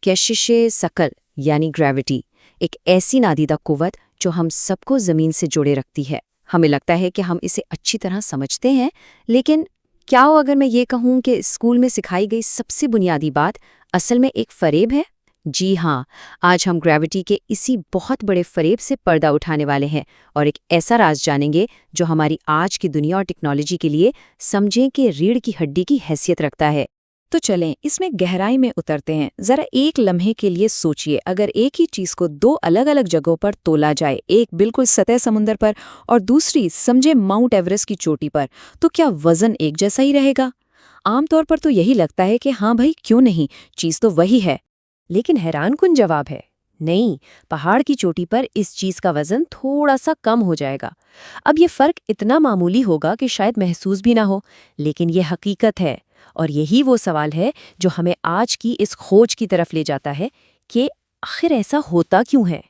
कशिश सकल यानी ग्रेविटी एक ऐसी नादीदा कुव्वत जो हम सबको ज़मीन से जोड़े रखती है। हमें लगता है कि हम इसे अच्छी तरह समझते हैं, लेकिन क्या हो अगर मैं ये कहूँ कि स्कूल में सिखाई गई सबसे बुनियादी बात असल में एक फ़रेब है? जी हाँ, आज हम ग्रेविटी के इसी बहुत बड़े फ़रेब से पर्दा उठाने वाले हैं और एक ऐसा राज जानेंगे जो हमारी आज की दुनिया और टेक्नोलॉजी के लिए समझें कि रीढ़ की हड्डी की हैसियत रखता है। तो चलें इसमें गहराई में उतरते हैं। जरा एक लम्हे के लिए सोचिए, अगर एक ही चीज को दो अलग अलग जगहों पर तोला जाए, एक बिल्कुल सतह समुद्र पर और दूसरी समझे माउंट एवरेस्ट की चोटी पर, तो क्या वजन एक जैसा ही रहेगा? आमतौर पर तो यही लगता है कि हाँ भाई क्यों नहीं, चीज तो वही है। लेकिन हैरानकुन जवाब है, नहीं, पहाड़ की चोटी पर इस चीज का वजन थोड़ा सा कम हो जाएगा। अब ये फर्क इतना मामूली होगा कि शायद महसूस भी ना हो, लेकिन ये हकीकत है। और यही वो सवाल है जो हमें आज की इस खोज की तरफ ले जाता है कि आखिर ऐसा होता क्यों है।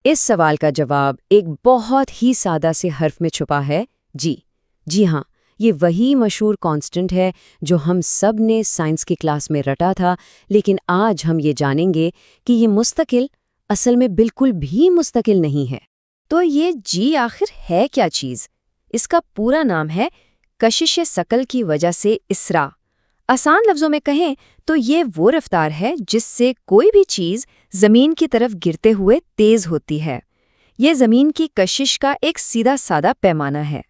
इस सवाल का जवाब एक बहुत ही सादा से हर्फ में छुपा है, जी हाँ, ये वही मशहूर कांस्टेंट है जो हम सब ने साइंस की क्लास में रटा था, लेकिन आज हम ये जानेंगे कि ये मुस्तकिल असल में बिल्कुल भी मुस्तकिल नहीं है। तो ये जी आखिर है क्या चीज़? इसका पूरा नाम है कशिश सकल की वजह से इसरा। आसान लफ्ज़ों में कहें तो ये वो रफ्तार है जिससे कोई भी चीज़ ज़मीन की तरफ गिरते हुए तेज़ होती है। ये ज़मीन की कशिश का एक सीधा सादा पैमाना है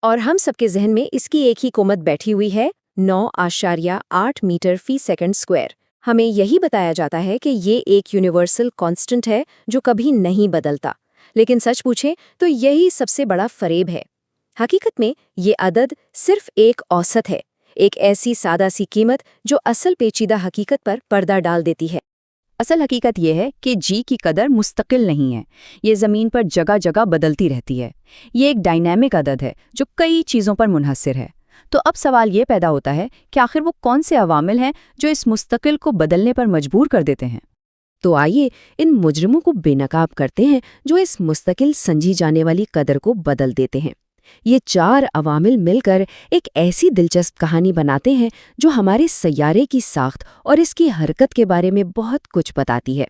और हम सबके जहन में इसकी एक ही कीमत बैठी हुई है, 9.8 मीटर फी सेकंड स्क्वायर। हमें यही बताया जाता है कि ये एक यूनिवर्सल कांस्टेंट है जो कभी नहीं बदलता। लेकिन सच पूछें तो यही सबसे बड़ा फरेब है। हकीकत में ये अदद सिर्फ एक औसत है, एक ऐसी सादा सी कीमत जो असल पेचीदा हकीकत पर पर्दा डाल देती है। असल हकीकत यह है कि जी की कदर मुस्तकिल नहीं है। ये ज़मीन पर जगह जगह बदलती रहती है। ये एक डायनामिक अदद है जो कई चीज़ों पर मुनहसर है। तो अब सवाल ये पैदा होता है कि आखिर वो कौन से अवामिल हैं जो इस मुस्तकिल को बदलने पर मजबूर कर देते हैं। तो आइए इन मुजरिमों को बेनकाब करते हैं जो इस मुस्तकिल समझी जाने वाली कदर को बदल देते हैं। ये चार अवामिल मिलकर एक ऐसी दिलचस्प कहानी बनाते हैं जो हमारे सैयारे की साख्त और इसकी हरकत के बारे में बहुत कुछ बताती है।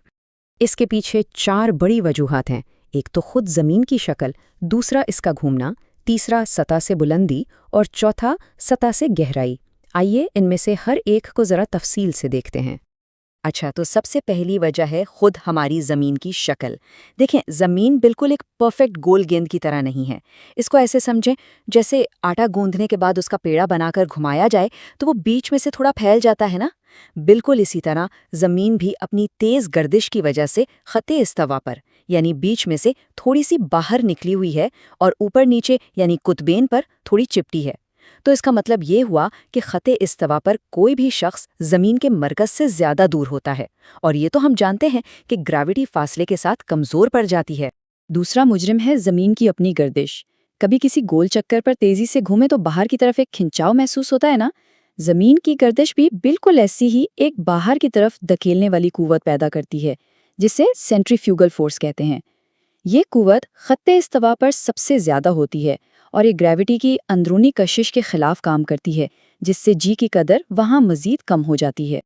इसके पीछे चार बड़ी वजूहात हैं। एक तो खुद ज़मीन की शक्ल, दूसरा इसका घूमना, तीसरा सतह से बुलंदी और चौथा सतह से गहराई। आइए इनमें से हर एक को ज़रा तफसील से देखते हैं। अच्छा, तो सबसे पहली वजह है खुद हमारी ज़मीन की शक्ल। देखें, ज़मीन बिल्कुल एक परफेक्ट गोल गेंद की तरह नहीं है। इसको ऐसे समझें जैसे आटा गूंदने के बाद उसका पेड़ा बनाकर घुमाया जाए तो वो बीच में से थोड़ा फैल जाता है ना। बिल्कुल इसी तरह ज़मीन भी अपनी तेज़ गर्दिश की वजह से ख़त्ते इस्तवा पर यानी बीच में से थोड़ी सी बाहर निकली हुई है और ऊपर नीचे यानी कुतबेन पर थोड़ी चिपटी है। तो इसका मतलब ये हुआ कि ख़त्ते इस्तवा पर कोई भी शख्स ज़मीन के मरकज़ से ज़्यादा दूर होता है, और ये तो हम जानते हैं कि ग्रेविटी फासले के साथ कमज़ोर पड़ जाती है। दूसरा मुजरिम है ज़मीन की अपनी गर्दिश। कभी किसी गोल चक्कर पर तेज़ी से घूमे तो बाहर की तरफ एक खिंचाव महसूस होता है ना। ज़मीन की गर्दिश भी बिल्कुल ऐसी ही एक बाहर की तरफ धकेलने वाली कुव्वत पैदा करती है, जिसे सेंट्रीफ्यूगल फोर्स कहते हैं। ये कुव्वत ख़त्ते इस्तवा पर सबसे ज़्यादा होती है और ये ग्रेविटी की अंदरूनी कशिश के खिलाफ काम करती है, जिससे जी की कदर वहाँ मज़ीद कम हो जाती है।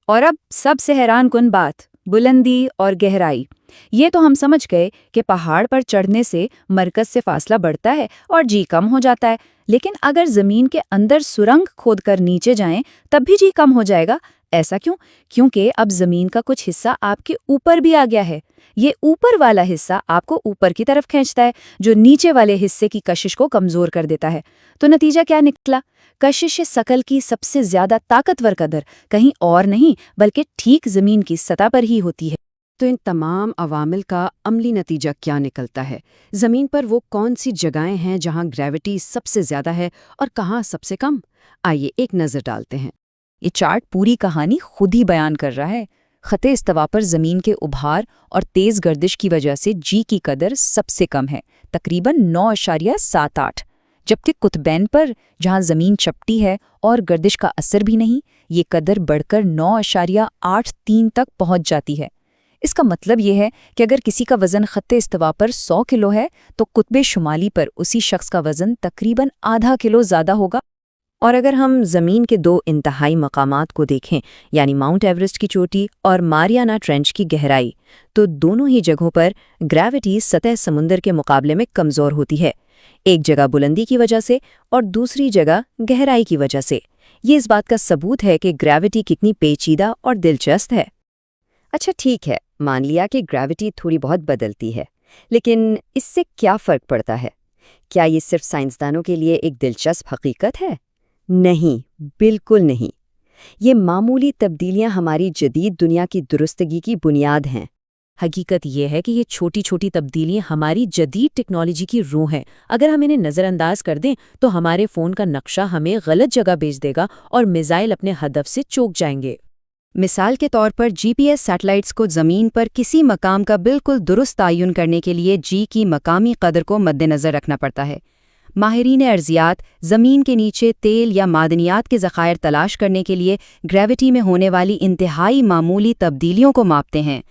और अब सबसे हैरानकुन बात, बुलंदी और गहराई। ये तो हम समझ गए कि पहाड़ पर चढ़ने से मरकज़ से फासला बढ़ता है और जी कम हो जाता है, लेकिन अगर ज़मीन के अंदर सुरंग खोदकर नीचे जाएं तब भी जी कम हो जाएगा। ऐसा क्यों? क्योंकि अब ज़मीन का कुछ हिस्सा आपके ऊपर भी आ गया है। ये ऊपर वाला हिस्सा आपको ऊपर की तरफ खींचता है, जो नीचे वाले हिस्से की कशिश को कमज़ोर कर देता है। तो नतीजा क्या निकला? कशिश सकल की सबसे ज़्यादा ताकतवर कदर कहीं और नहीं बल्कि ठीक ज़मीन की सतह पर ही होती है। तो इन तमाम अवामिल का अमली नतीजा क्या निकलता है? ज़मीन पर वो कौन सी जगहें हैं जहाँ ग्रेविटी सबसे ज़्यादा है और कहाँ सबसे कम? आइए एक नज़र डालते हैं। ये चार्ट पूरी कहानी खुद ही बयान कर रहा है। ख़त्ते इस्तवा पर ज़मीन के उभार और तेज़ गर्दिश की वजह से जी की कदर सबसे कम है, तकरीबन 9.78, जबकि कुतबैन पर जहाँ ज़मीन चपटी है और गर्दिश का असर भी नहीं, ये कदर बढ़कर 9.83 तक पहुँच जाती है। इसका मतलब ये है कि अगर किसी का वज़न ख़त्ते इस्तवा पर 100 किलो है तो कुतबे शुमाली पर उसी शख्स का वज़न तकरीबन आधा किलो ज़्यादा होगा। اور اگر ہم زمین کے دو انتہائی مقامات کو دیکھیں، یعنی ماؤنٹ ایورسٹ کی چوٹی اور ماریانا ٹرینچ کی گہرائی، تو دونوں ہی جگہوں پر گریوٹی سطح سمندر کے مقابلے میں کمزور ہوتی ہے، ایک جگہ بلندی کی وجہ سے اور دوسری جگہ گہرائی کی وجہ سے۔ یہ اس بات کا ثبوت ہے کہ گریوٹی کتنی پیچیدہ اور دلچسپ ہے۔ اچھا ٹھیک ہے، مان لیا کہ گریوٹی تھوڑی بہت بدلتی ہے، لیکن اس سے کیا فرق پڑتا ہے؟ کیا یہ صرف سائنسدانوں کے لیے ایک دلچسپ حقیقت ہے؟ نہیں، بالکل نہیں۔ یہ معمولی تبدیلیاں ہماری جدید دنیا کی درستگی کی بنیاد ہیں۔ حقیقت یہ ہے کہ یہ چھوٹی چھوٹی تبدیلیاں ہماری جدید ٹیکنالوجی کی روح ہیں۔ اگر ہم انہیں نظر انداز کر دیں تو ہمارے فون کا نقشہ ہمیں غلط جگہ بھیج دے گا اور میزائل اپنے ہدف سے چوک جائیں گے۔ مثال کے طور پر جی پی ایس سیٹلائٹس کو زمین پر کسی مقام کا بالکل درست تعین کرنے کے لیے جی کی مقامی قدر کو مد نظر رکھنا پڑتا ہے۔ ماہرین ارضیات زمین کے نیچے تیل یا معدنیات کے ذخائر تلاش کرنے کے لیے گریوٹی میں ہونے والی انتہائی معمولی تبدیلیوں کو ماپتے ہیں،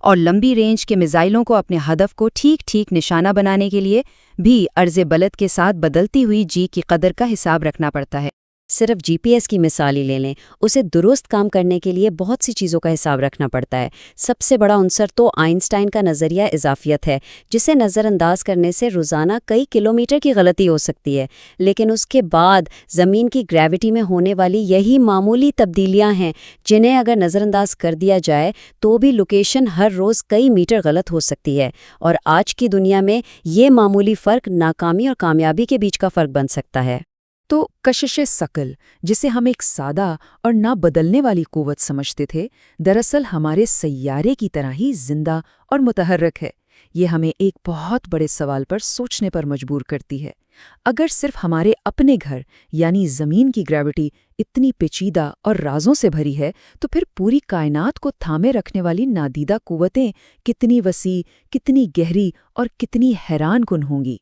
اور لمبی رینج کے میزائلوں کو اپنے ہدف کو ٹھیک نشانہ بنانے کے لیے بھی عرض بلد کے ساتھ بدلتی ہوئی جی کی قدر کا حساب رکھنا پڑتا ہے۔ صرف جی پی ایس کی مثال ہی لے لیں، اسے درست کام کرنے کے لیے بہت سی چیزوں کا حساب رکھنا پڑتا ہے۔ سب سے بڑا عنصر تو آئنسٹائن کا نظریہ اضافیت ہے، جسے نظر انداز کرنے سے روزانہ کئی کلومیٹر کی غلطی ہو سکتی ہے، لیکن اس کے بعد زمین کی گریوٹی میں ہونے والی یہی معمولی تبدیلیاں ہیں جنہیں اگر نظر انداز کر دیا جائے تو بھی لوکیشن ہر روز کئی میٹر غلط ہو سکتی ہے، اور آج کی دنیا میں یہ معمولی فرق ناکامی اور کامیابی کے بیچ کا فرق بن سکتا ہے۔ تو کشش ثقل، جسے ہم ایک سادہ اور نہ بدلنے والی قوت سمجھتے تھے، دراصل ہمارے سیارے کی طرح ہی زندہ اور متحرک ہے۔ یہ ہمیں ایک بہت بڑے سوال پر سوچنے پر مجبور کرتی ہے۔ اگر صرف ہمارے اپنے گھر یعنی زمین کی گریوٹی اتنی پیچیدہ اور رازوں سے بھری ہے، تو پھر پوری کائنات کو تھامے رکھنے والی نادیدہ قوتیں کتنی وسیع، کتنی گہری اور کتنی حیران کن ہوں گی۔